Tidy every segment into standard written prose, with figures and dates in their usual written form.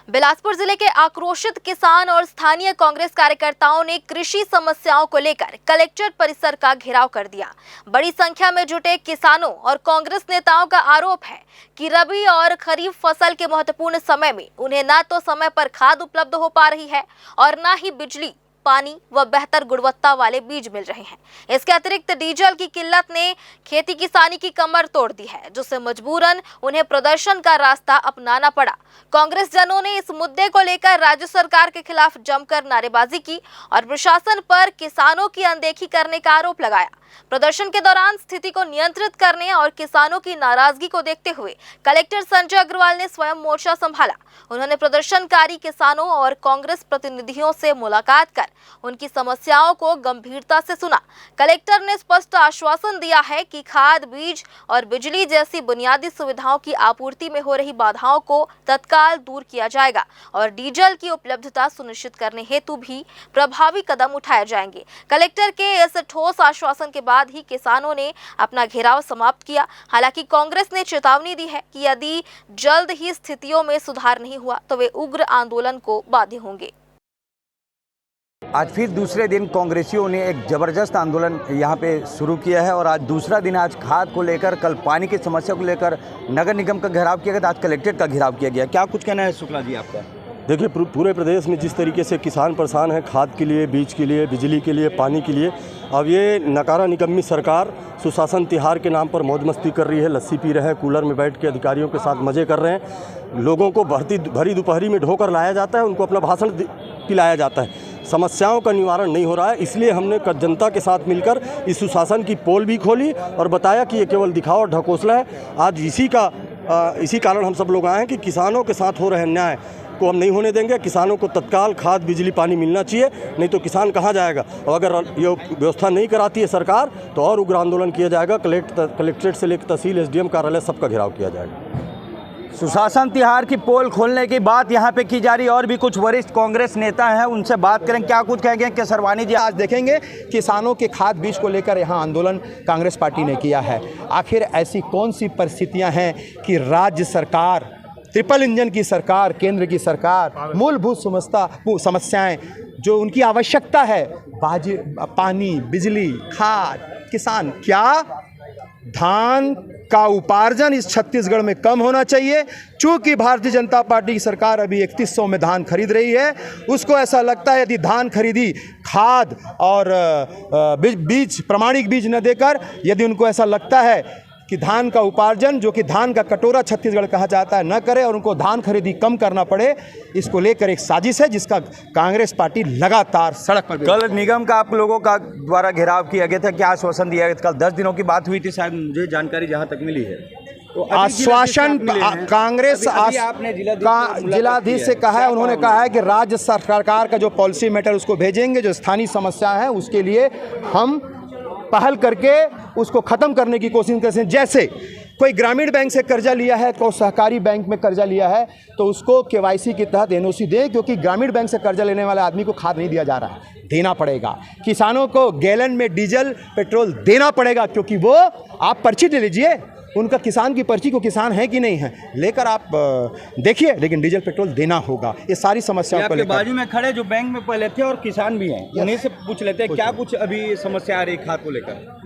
बिलासपुर जिले के आक्रोशित किसान और स्थानीय कांग्रेस कार्यकर्ताओं ने कृषि समस्याओं को लेकर कलेक्ट्रेट परिसर का घेराव कर दिया। बड़ी संख्या में जुटे किसानों और कांग्रेस नेताओं का आरोप है कि रबी और खरीफ फसल के महत्वपूर्ण समय में उन्हें न तो समय पर खाद उपलब्ध हो पा रही है और न ही बिजली, पानी व बेहतर गुणवत्ता वाले बीज मिल रहे हैं। इसके अतिरिक्त डीजल की किल्लत ने खेती किसानी की कमर तोड़ दी है, जिससे मजबूरन उन्हें प्रदर्शन का रास्ता अपनाना पड़ा। कांग्रेस जनों ने इस मुद्दे को लेकर राज्य सरकार के खिलाफ जमकर नारेबाजी की और प्रशासन पर किसानों की अनदेखी करने का आरोप लगाया। प्रदर्शन के दौरान स्थिति को नियंत्रित करने और किसानों की नाराजगी को देखते हुए कलेक्टर संजय अग्रवाल ने स्वयं मोर्चा संभाला। उन्होंने प्रदर्शनकारी किसानों और कांग्रेस प्रतिनिधियों से मुलाकात कर उनकी समस्याओं को गंभीरता से सुना। कलेक्टर ने स्पष्ट आश्वासन दिया है कि खाद, बीज और बिजली जैसी बुनियादी सुविधाओं की आपूर्ति में हो रही बाधाओं को तत्काल दूर किया जाएगा और डीजल की उपलब्धता सुनिश्चित करने हेतु भी प्रभावी कदम उठाए जाएंगे। कलेक्टर के इस ठोस आश्वासन के बाद ही किसानों ने अपना घेराव समाप्त किया। हालांकि कांग्रेस ने चेतावनी दी है कि यदि जल्द ही स्थितियों में सुधार नहीं हुआ तो वे उग्र आंदोलन को बाध्य होंगे। आज फिर दूसरे दिन कांग्रेसियों ने एक ज़बरदस्त आंदोलन यहाँ पे शुरू किया है और आज दूसरा दिन, आज खाद को लेकर, कल पानी की समस्या को लेकर नगर निगम का घेराव किया गया था, आज कलेक्ट्रेट का घेराव किया गया। क्या कुछ कहना है शुक्ला जी आपका? देखिए, पूरे प्रदेश में जिस तरीके से किसान परेशान है खाद के लिए, बीज के लिए, बिजली के लिए, पानी के लिए, अब ये नकारा निकम्मी सरकार सुशासन तिहार के नाम पर मौज मस्ती कर रही है। लस्सी पी रहे हैं, कूलर में बैठ के अधिकारियों के साथ मज़े कर रहे हैं। लोगों को भरी दोपहरी में ढोकर लाया जाता है, उनको अपना भाषण पिलाया जाता है। समस्याओं का निवारण नहीं हो रहा है, इसलिए हमने जनता के साथ मिलकर इस सुशासन की पोल भी खोली और बताया कि ये केवल दिखावा और ढकोसला है। आज इसी कारण हम सब लोग आए हैं कि किसानों के साथ हो रहे अन्याय को हम नहीं होने देंगे। किसानों को तत्काल खाद, बिजली, पानी मिलना चाहिए, नहीं तो किसान कहाँ जाएगा। और अगर ये व्यवस्था नहीं कराती है सरकार तो और उग्र आंदोलन किया जाएगा। कलेक्ट्रेट से लेकर तहसील, एसडीएम कार्यालय सबका घेराव किया जाएगा। सुशासन तिहार की पोल खोलने की बात यहाँ पे की जा रही है और भी कुछ वरिष्ठ कांग्रेस नेता हैं, उनसे बात करें। क्या कुछ कहेंगे केसरवानी जी? आज देखेंगे किसानों के खाद बीज को लेकर यहाँ आंदोलन कांग्रेस पार्टी ने किया है। आखिर ऐसी कौन सी परिस्थितियाँ हैं कि राज्य सरकार, ट्रिपल इंजन की सरकार, केंद्र की सरकार मूलभूत समस्याएं जो उनकी आवश्यकता है, पानी, बिजली, खाद, किसान, क्या धान का उपार्जन इस छत्तीसगढ़ में कम होना चाहिए। चूंकि भारतीय जनता पार्टी की सरकार अभी 3100 में धान खरीद रही है, उसको ऐसा लगता है यदि धान खरीदी खाद और बीज, प्रमाणिक बीज न देकर, यदि उनको ऐसा लगता है कि धान का उपार्जन, जो कि धान का कटोरा छत्तीसगढ़ कहा जाता है, न करे और उनको धान खरीदी कम करना पड़े, इसको लेकर एक साजिश है जिसका कांग्रेस पार्टी लगातार सड़क पर। कल निगम का आप लोगों का द्वारा घेराव किया गया था, क्या आश्वासन दिया गया? कल 10 दिनों की बात हुई थी शायद, मुझे जानकारी जहाँ तक मिली है। तो आश्वासन कांग्रेस आपने जिलाधीश से कहा है, उन्होंने कहा है कि राज्य सरकार का जो पॉलिसी मैटर उसको भेजेंगे, जो स्थानीय समस्या है उसके लिए हम पहल करके उसको ख़त्म करने की कोशिश करते हैं। जैसे कोई ग्रामीण बैंक से कर्जा लिया है, कोई सहकारी बैंक में कर्जा लिया है, तो उसको केवाईसी के तहत एनओसी दें, क्योंकि ग्रामीण बैंक से कर्जा लेने वाले आदमी को खाद नहीं दिया जा रहा है, देना पड़ेगा। किसानों को गैलन में डीजल पेट्रोल देना पड़ेगा, क्योंकि वो आप पर्ची ले लीजिए, उनका किसान की पर्ची को किसान है कि नहीं है लेकर आप देखिए, लेकिन डीजल पेट्रोल देना होगा। ये सारी समस्याओं को लेकर बाजू में खड़े जो बैंक में पहले थे और किसान भी हैं, उन्हीं से पूछ लेते हैं क्या कुछ अभी समस्या आ रही खाद को लेकर।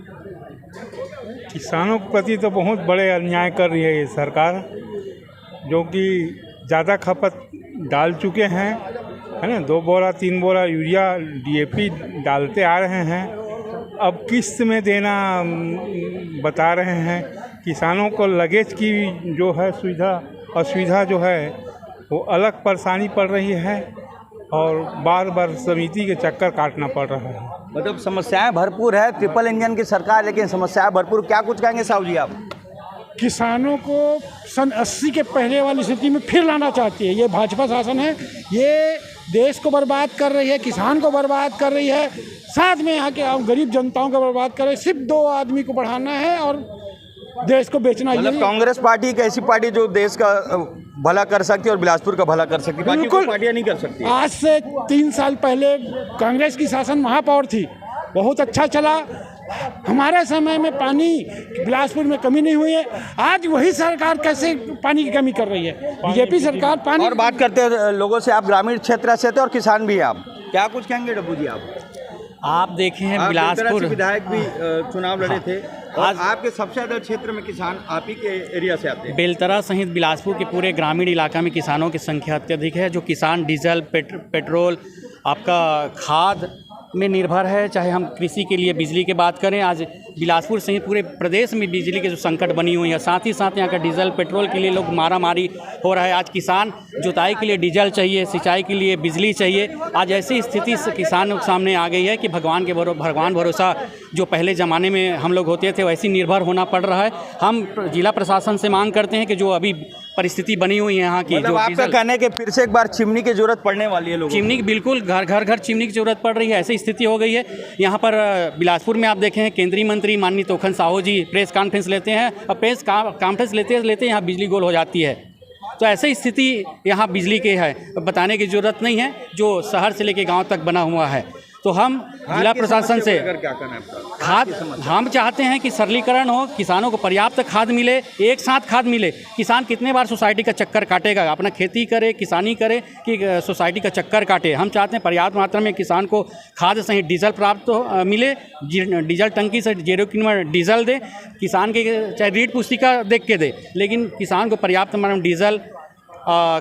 किसानों के प्रति तो बहुत बड़े अन्याय कर रही है ये सरकार, जो कि ज़्यादा खपत डाल चुके हैं, है ना। 2 बोरा 3 बोरा यूरिया डीएपी डालते आ रहे हैं, अब किस्त में देना बता रहे हैं। किसानों को लगेज की जो है असुविधा जो है वो अलग परेशानी पड़ रही है और बार बार समिति के चक्कर काटना पड़ रहा है। मतलब समस्याएं भरपूर है, ट्रिपल इंजन की सरकार, लेकिन समस्याएं भरपूर। क्या कुछ कहेंगे साहू जी आप? किसानों को सन 80 के पहले वाली स्थिति में फिर लाना चाहती है। ये भाजपा शासन है, ये देश को बर्बाद कर रही है, किसान को बर्बाद कर रही है, साथ में यहाँ के गरीब जनताओं को बर्बाद कर रही है। सिर्फ 2 आदमी को बढ़ाना है और देश को बेचना है। मतलब कांग्रेस पार्टी एक ऐसी पार्टी जो देश का भला कर सकती है और बिलासपुर का भला कर सकती है, बाकी कोई पार्टियां नहीं कर सकती। आज से 3 साल पहले कांग्रेस की शासन महापौर थी, बहुत अच्छा चला हमारे समय में पानी बिलासपुर में कमी नहीं हुई है। आज वही सरकार कैसे पानी की कमी कर रही है? बीजेपी सरकार पानी। और बात करते हैं लोगों से, आप ग्रामीण क्षेत्र से थे और किसान भी हैं आप, क्या कुछ कहेंगे डब्बू जी आप देखे हैं आप बिलासपुर विधायक भी चुनाव लड़े थे और आज आपके सबसे ज़्यादा क्षेत्र में किसान आप ही के एरिया से आते हैं। बेलतरा सहित बिलासपुर के पूरे ग्रामीण इलाका में किसानों की संख्या अत्यधिक है। जो किसान डीजल पेट्रोल आपका खाद में निर्भर है, चाहे हम कृषि के लिए बिजली की बात करें। आज बिलासपुर सहित पूरे प्रदेश में बिजली की जो संकट बनी हुई है, साथ ही साथ यहाँ का डीजल पेट्रोल के लिए लोग मारामारी हो रहा है। आज किसान जुताई के लिए डीजल चाहिए, सिंचाई के लिए बिजली चाहिए। आज ऐसी स्थिति से किसानों के सामने आ गई है कि भगवान भरोसा जो पहले ज़माने में हम लोग होते थे वैसी निर्भर होना पड़ रहा है। हम जिला प्रशासन से मांग करते हैं कि जो अभी परिस्थिति बनी हुई है यहाँ की, मतलब जो आपका कहने के फिर से एक बार चिमनी की जरूरत पड़ने वाली है लोगों को। चिमनी की बिल्कुल घर चिमनी की जरूरत पड़ रही है, ऐसी स्थिति हो गई है। यहाँ पर बिलासपुर में आप देखें हैं केंद्रीय मंत्री माननीय तोखन साहू जी प्रेस कॉन्फ्रेंस लेते हैं और प्रेस कॉन्फ्रेंस लेते यहाँ बिजली गोल हो जाती है। तो ऐसी स्थिति यहाँ बिजली की है, बताने की ज़रूरत नहीं है, जो शहर से लेके गांव तक बना हुआ है। तो हम जिला प्रशासन से क्या करना है आपका? खाद हम चाहते हैं कि सरलीकरण हो, किसानों को पर्याप्त खाद मिले, एक साथ खाद मिले। किसान कितने बार सोसाइटी का चक्कर काटेगा, अपना खेती करे, किसानी करे कि सोसाइटी का चक्कर काटे। हम चाहते हैं पर्याप्त मात्रा में किसान को खाद सहित डीजल प्राप्त मिले, डीजल टंकी से 0 किलोमीटर डीजल दे, किसान के चाहे रीट पुस्तिका देख के दे, लेकिन किसान को पर्याप्त मात्रा में डीजल,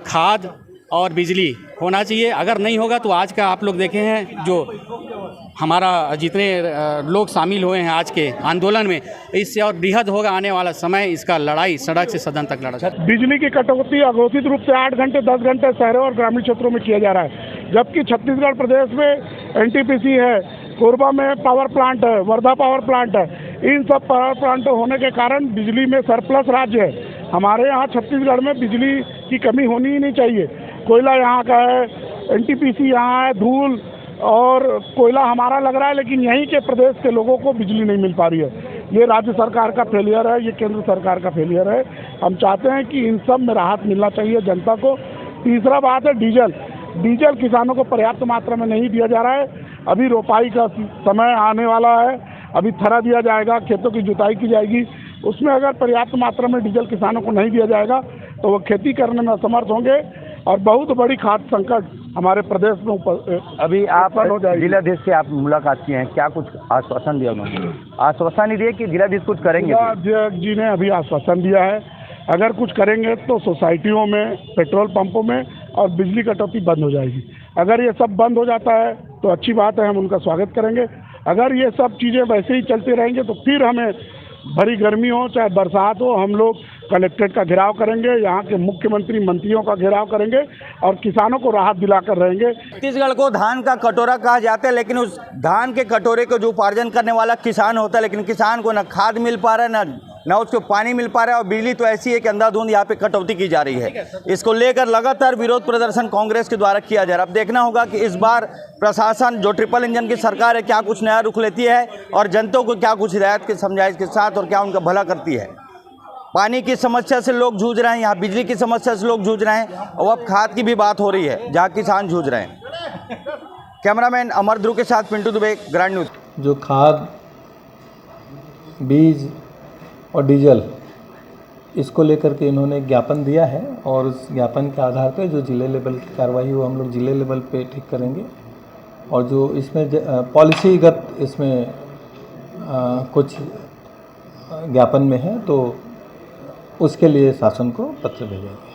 खाद और बिजली होना चाहिए। अगर नहीं होगा तो आज का आप लोग देखे हैं जो हमारा जितने लोग शामिल हुए हैं आज के आंदोलन में, इससे और बृहद होगा आने वाला समय। इसका लड़ाई सड़क से सदन तक लड़ा जाए। बिजली की कटौती अघोषित रूप से 8 घंटे 10 घंटे शहरों और ग्रामीण क्षेत्रों में किया जा रहा है, जबकि छत्तीसगढ़ प्रदेश में एनटीपीसी है, कोरबा में पावर प्लांट है, वर्धा पावर प्लांट है। इन सब पावर प्लांट होने के कारण बिजली में सरप्लस राज्य है। हमारे यहाँ छत्तीसगढ़ में बिजली की कमी होनी ही नहीं चाहिए। कोयला यहाँ का है, एनटीपीसी यहाँ है, धूल और कोयला हमारा लग रहा है, लेकिन यहीं के प्रदेश के लोगों को बिजली नहीं मिल पा रही है। ये राज्य सरकार का फेलियर है, ये केंद्र सरकार का फेलियर है। हम चाहते हैं कि इन सब में राहत मिलना चाहिए जनता को। तीसरा बात है डीजल किसानों को पर्याप्त मात्रा में नहीं दिया जा रहा है। अभी रोपाई का समय आने वाला है, अभी थरा दिया जाएगा, खेतों की जुताई की जाएगी। उसमें अगर पर्याप्त मात्रा में डीजल किसानों को नहीं दिया जाएगा तो वो खेती करने में असमर्थ होंगे और बहुत बड़ी खाद्य संकट हमारे प्रदेश में अभी आप जिलाधीश से आप मुलाकात किए हैं, क्या कुछ आश्वासन दिया उन्होंने? आश्वासन ही दिए कि जिलाधीश कुछ करेंगे? जिलाध्यक्ष जी ने अभी आश्वासन दिया है, अगर कुछ करेंगे तो सोसाइटियों में, पेट्रोल पंपों में और बिजली कटौती बंद हो जाएगी। अगर ये सब बंद हो जाता है तो अच्छी बात है, हम उनका स्वागत करेंगे। अगर ये सब चीज़ें वैसे ही चलती रहेंगे तो फिर हमें भरी गर्मी हो चाहे बरसात हो, हम लोग कलेक्ट्रेट का घेराव करेंगे, यहाँ के मुख्यमंत्री मंत्रियों का घेराव करेंगे और किसानों को राहत दिलाकर रहेंगे। छत्तीसगढ़ को धान का कटोरा कहा जाता है, लेकिन उस धान के कटोरे को जो उपार्जन करने वाला किसान होता है, लेकिन किसान को न खाद मिल पा रहा है, ना उसको पानी मिल पा रहा है और बिजली तो ऐसी है कि अंधाधुंध यहाँ पे कटौती की जा रही है। इसको लेकर लगातार विरोध प्रदर्शन कांग्रेस के द्वारा किया जा रहा है। अब देखना होगा कि इस बार प्रशासन जो ट्रिपल इंजन की सरकार है क्या कुछ नया रुख लेती है और जनता को क्या कुछ हिदायत के समझाइश के साथ और क्या उनका भला करती है। पानी की समस्या से लोग जूझ रहे हैं, यहाँ बिजली की समस्या से लोग जूझ रहे हैं और अब खाद की भी बात हो रही है जहाँ किसान जूझ रहे हैं। कैमरामैन अमर ध्रुव के साथ पिंटू दुबे, ग्रांड न्यूज। जो खाद, बीज और डीजल, इसको लेकर के इन्होंने ज्ञापन दिया है और उस ज्ञापन के आधार पे जो जिले लेवल की कार्रवाई हो हम लोग जिले लेवल पे ठीक करेंगे। और जो इसमें पॉलिसीगत इसमें कुछ ज्ञापन में है तो उसके लिए शासन को पत्र भेजेंगे।